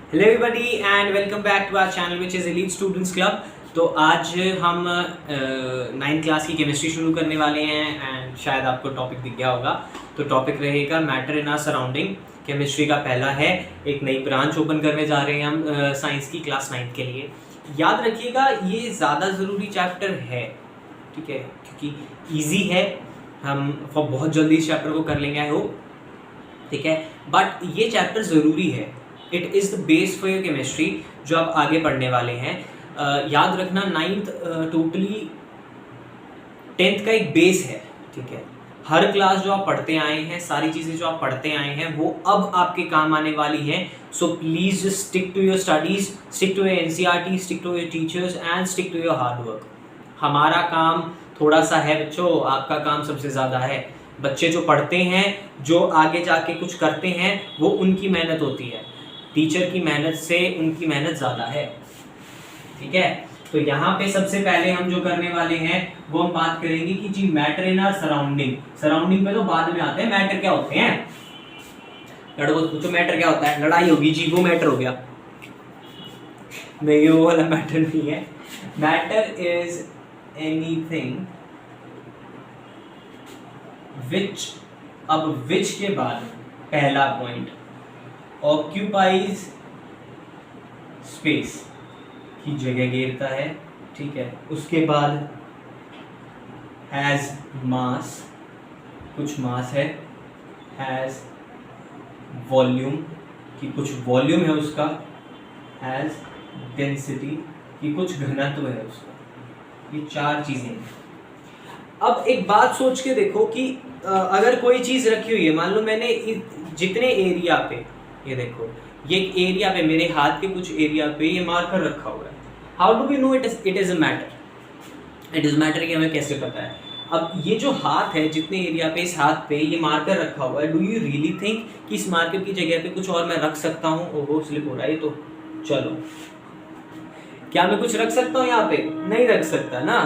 Hello everybody and welcome back to our channel which is elite students club. तो आज हम 9th class की chemistry शुरू करने वाले हैं एंड शायद आपको टॉपिक दिख गया होगा। तो टॉपिक रहेगा matter in our surrounding. Chemistry का पहला है, एक नई ब्रांच ओपन करने जा रहे हैं हम साइंस की क्लास 9th के लिए। याद रखिएगा ये ज़्यादा ज़रूरी चैप्टर है, ठीक है, क्योंकि ईजी है, हम बहुत जल्दी इस चैप्टर को कर लेंगे आई होप, ठीक है। बट ये चैप्टर ज़रूरी है, it is the base for your chemistry जो आप आगे पढ़ने वाले हैं। याद रखना 9th टोटली 10th का एक बेस है, ठीक है। हर क्लास जो आप पढ़ते आए हैं, सारी चीज़ें जो आप पढ़ते आए हैं वो अब आपके काम आने वाली हैं। So please stick to your studies, stick to your NCERT, stick to your teachers and stick to your hard work. हमारा काम थोड़ा सा है बच्चों, आपका काम सबसे ज़्यादा है। बच्चे जो पढ़ते हैं, जो आगे जाके कुछ करते हैं, वो उनकी मेहनत होती है, टीचर की मेहनत से उनकी मेहनत ज़्यादा है, ठीक है। तो यहाँ पे सबसे पहले हम जो करने वाले हैं वो हम बात करेंगे कि जी matter in our surrounding. Surrounding पे तो बाद में आते हैं, मैटर क्या होते हैं। लड़कों से पूछो मैटर क्या होता है, लड़ाई होगी जी, वो मैटर हो गया नहीं, वो वाला मैटर नहीं है। मैटर इज एनीथिंग विच, अब विच के बाद पहला पॉइंट ऑक्यूपाइज स्पेस की जगह घेरता है, ठीक है। उसके बाद हैज मास, कुछ मास है। हैज वॉल्यूम, की कुछ वॉल्यूम है उसका। हैज डेंसिटी, की कुछ घनत्व है उसका। ये चार चीजें हैं। अब एक बात सोच के देखो कि अगर कोई चीज रखी हुई है, मान लो मैंने जितने एरिया पे, ये देखो ये एरिया पे, मेरे हाथ के कुछ एरिया पे ये मार्कर रखा हुआ है। How do we know it is a matter? It is matter कि हमें कैसे पता है? अब ये जो हाथ है, जितने एरिया पे इस हाथ पे ये मार्कर रखा हुआ है, डू यू रियली थिंक कि इस मार्कर की जगह पे कुछ और मैं रख सकता हूँ? ओहो स्लिप हो रहा है, तो चलो, क्या मैं कुछ रख सकता हूँ यहाँ पे? नहीं रख सकता ना।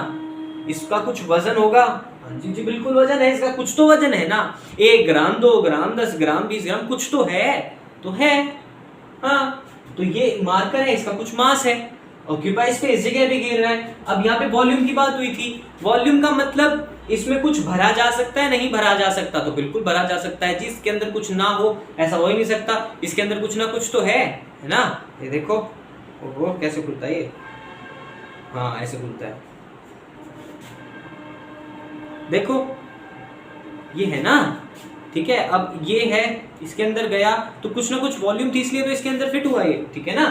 इसका कुछ वजन होगा? हाँ जी जी बिल्कुल वजन है इसका, कुछ तो वजन है ना। 1 ग्राम, 2 ग्राम, 10 ग्राम, 20 ग्राम, कुछ तो है, तो है। हाँ, तो ये मार्कर है, इसका कुछ मास है। ऑक्यूपाई स्पेस, जगह भी घेर रहा है। अब यहाँ पे वॉल्यूम की बात हुई थी। वॉल्यूम का मतलब इसमें कुछ भरा जा सकता है, नहीं भरा जा सकता? तो बिल्कुल भरा जा सकता है। जिसके अंदर कुछ ना हो ऐसा हो ही नहीं सकता। इसके अंदर कुछ ना कुछ तो है ना। ये देखो, ओहो कैसे खुलता है ये, हाँ ऐसे खुलता है, देखो ये है ना, ठीक है। अब ये है, इसके अंदर गया तो कुछ ना कुछ वॉल्यूम थी, इसलिए तो इसके अंदर फिट हुआ ये, ठीक है ना।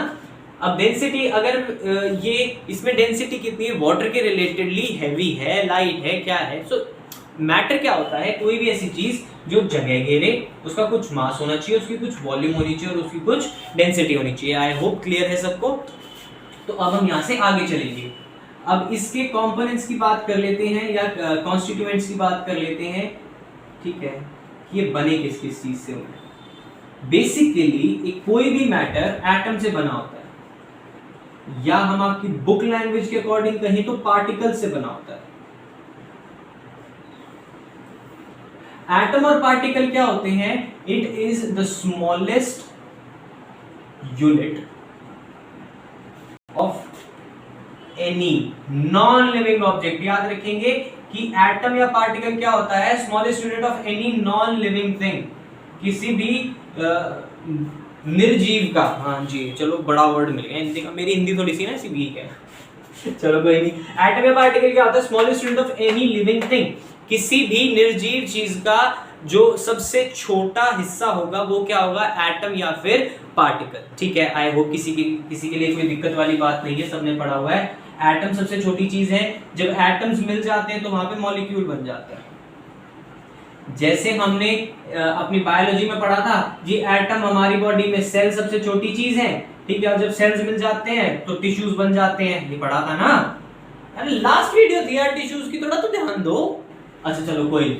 अब डेंसिटी, अगर ये इसमें डेंसिटी कितनी है? वाटर के रिलेटेडली हैवी है, लाइट है, क्या है? सो मैटर क्या होता है? कोई भी ऐसी चीज जो जगह घेरे, उसका कुछ मास होना चाहिए, उसकी कुछ वॉल्यूम होनी चाहिए और उसकी कुछ डेंसिटी होनी चाहिए। आई होप क्लियर है सबको। तो अब हम यहाँ से आगे चलेंगे। अब इसके कंपोनेंट्स की बात कर लेते हैं, या कॉन्स्टिट्यूएंट्स की बात कर लेते हैं, ठीक है। ये बने किस किस चीज से होते हैं? बेसिकली एक कोई भी मैटर एटम से बना होता है, या हम आपकी बुक लैंग्वेज के अकॉर्डिंग कहें तो पार्टिकल से बना होता है। एटम और पार्टिकल क्या होते हैं? It is the smallest unit of any non living object. याद रखेंगे कि एटम या पार्टिकल क्या होता है? Smallest unit of any non living thing, किसी भी निर्जीव का। हाँ जी चलो, बड़ा वर्ड मिल गया हिंदी का, मेरी हिंदी थोड़ी सी ना ऐसी वीक है चलो कोई नहीं। एटम या पार्टिकल क्या होता है? Smallest unit of any living thing, किसी भी निर्जीव चीज का जो सबसे छोटा हिस्सा होगा वो क्या होगा? एटम या फिर पार्टिकल, ठीक है। आई होप किसी के लिए कोई दिक्कत वाली बात नहीं है, सबने पढ़ा हुआ है। एटम सबसे छोटी चीज है, जब एटम्स मिल जाते हैं तो वहां पे मॉलिक्यूल बन जाता है। जैसे हमने अपनी बायोलॉजी में पढ़ा था जी, एटम हमारी बॉडी में सेल सबसे छोटी चीज है, ठीक है। और जब सेल्स मिल जाते हैं तो टिश्यूज बन जाते हैं, ये पढ़ा था ना। अरे लास्ट वीडियो थी यार, टिश्यूज की थोड़ा तो ध्यान दो। अच्छा चलो कोई,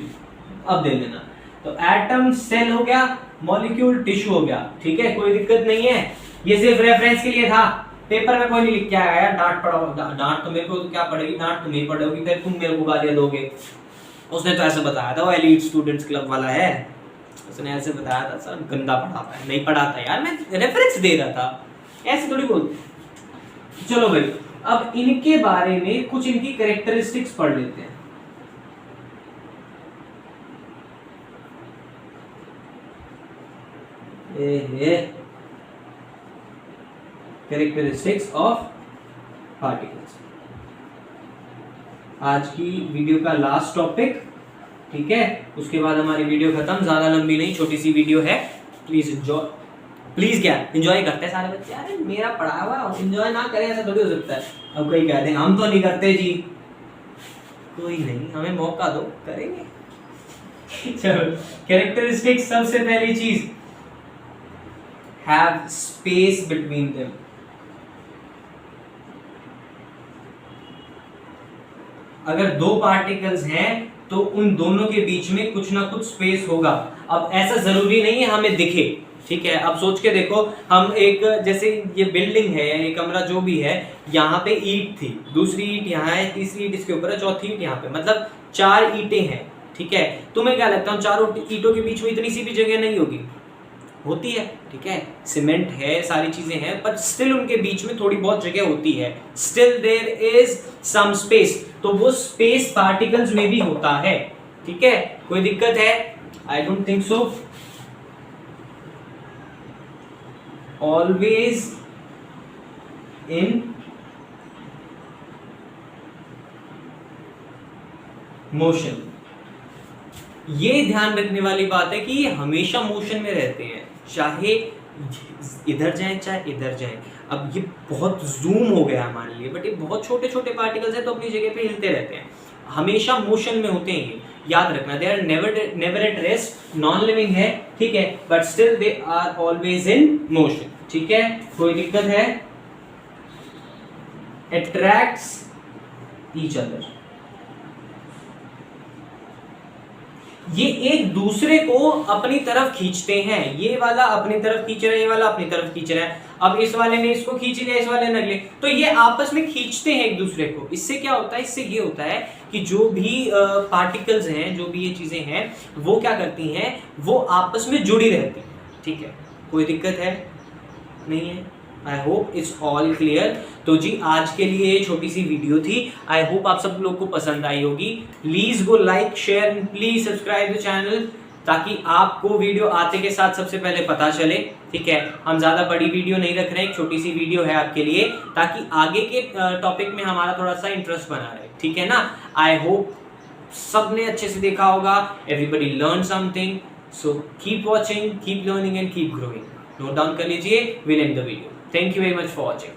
अब दे लेना। तो एटम सेल हो गया, मॉलिक्यूल टिश्यू हो गया, ठीक है, कोई दिक्कत नहीं है। ये सिर्फ रेफरेंस के लिए था, पेपर में कोई नहीं लिख के आया यार। डांट पड़ा, डांट तो मेरे को, तो क्या पड़ेगी डांट? तुम नहीं पढ़ोगी, फिर तुम मेरे को गालियां दोगे। उसने तो ऐसे बताया था, वो एलीट स्टूडेंट्स क्लब वाला है, उसने ऐसे बताया था। सर गंदा पढ़ाता है, नहीं पढ़ाता यार, मैं रेफरेंस दे रहा था। ऐसे थोड़ी बोलते हैं। चलो भाई, अब इनके बारे में कुछ इनकी कैरेक्टरिस्टिक्स पढ़ लेते हैं। कैरेक्टरिस्टिक्स ऑफ पार्टिकल्स, आज की वीडियो का लास्ट टॉपिक, ठीक है। उसके बाद हमारी वीडियो खत्म, ज्यादा लंबी नहीं, छोटी सी वीडियो है। प्लीज एंजॉय, प्लीज क्या एंजॉय करते हैं सारे बच्चे, अरे मेरा पढ़ा हुआ एंजॉय ना करें ऐसा थोड़ी हो सकता है। अब कोई कह दें हम तो नहीं करते जी, कोई नहीं, हमें मौका दो, करेंगे। चलो, कैरेक्टरिस्टिक्स, सबसे पहली चीज, हैव स्पेस बिटवीन देम। अगर दो पार्टिकल्स हैं तो उन दोनों के बीच में कुछ ना कुछ स्पेस होगा। अब ऐसा जरूरी नहीं है हमें दिखे, ठीक है। अब सोच के देखो, हम एक, जैसे ये बिल्डिंग है, ये कमरा जो भी है, यहाँ पे ईंट थी, दूसरी ईंट यहाँ है, तीसरी ईंट इसके ऊपर है, चौथी ईंट यहाँ पे, मतलब 4 ईंटें हैं, ठीक है। तुम्हें क्या लगता है चारों ईंटों के बीच में इतनी सी भी जगह नहीं होगी? होती है, ठीक है, सीमेंट है, सारी चीजें हैं, पर स्टिल उनके बीच में थोड़ी बहुत जगह होती है, still there is some space. तो वो स्पेस पार्टिकल्स में भी होता है, ठीक है। कोई दिक्कत है? I don't think so. Always in motion, ये ध्यान रखने वाली बात है कि ये हमेशा मोशन में रहते हैं, चाहे इधर जाएं चाहे इधर जाएं। अब ये बहुत जूम हो गया हमारे लिए, बट ये बहुत छोटे छोटे पार्टिकल्स हैं तो अपनी जगह पे हिलते रहते हैं, हमेशा मोशन में होते हैं, ये याद रखना। They are never at rest, non living है, ठीक है, but still they are always in motion, ठीक है। कोई दिक्कत है? अट्रैक्ट्स ईच अदर, ये एक दूसरे को अपनी तरफ खींचते हैं, ये वाला अपनी तरफ खींच रहा है, ये वाला अपनी तरफ खींच रहा है। अब इस वाले ने इसको खींच लिया, इस वाले ने ले, तो ये आपस में खींचते हैं एक दूसरे को। इससे क्या होता है? इससे ये होता है कि जो भी पार्टिकल्स हैं, जो भी ये चीजें हैं, वो क्या करती हैं, वो आपस में जुड़ी रहती हैं, ठीक है। कोई दिक्कत है? नहीं है? I hope it's all clear. तो जी आज के लिए ये छोटी सी वीडियो थी, आई होप आप सब लोग को पसंद आई होगी। Please go like, share and please subscribe the channel, ताकि आपको वीडियो आते के साथ सबसे पहले पता चले, ठीक है। हम ज़्यादा बड़ी वीडियो नहीं रख रहे हैं, एक छोटी सी वीडियो है आपके लिए, ताकि आगे के टॉपिक में हमारा थोड़ा सा इंटरेस्ट बना रहे, ठीक है ना। आई होप सबने अच्छे से देखा होगा, everybody learn something, so keep watching, keep learning and keep growing. Note down कर लीजिए, will and the video. Thank you very much for watching.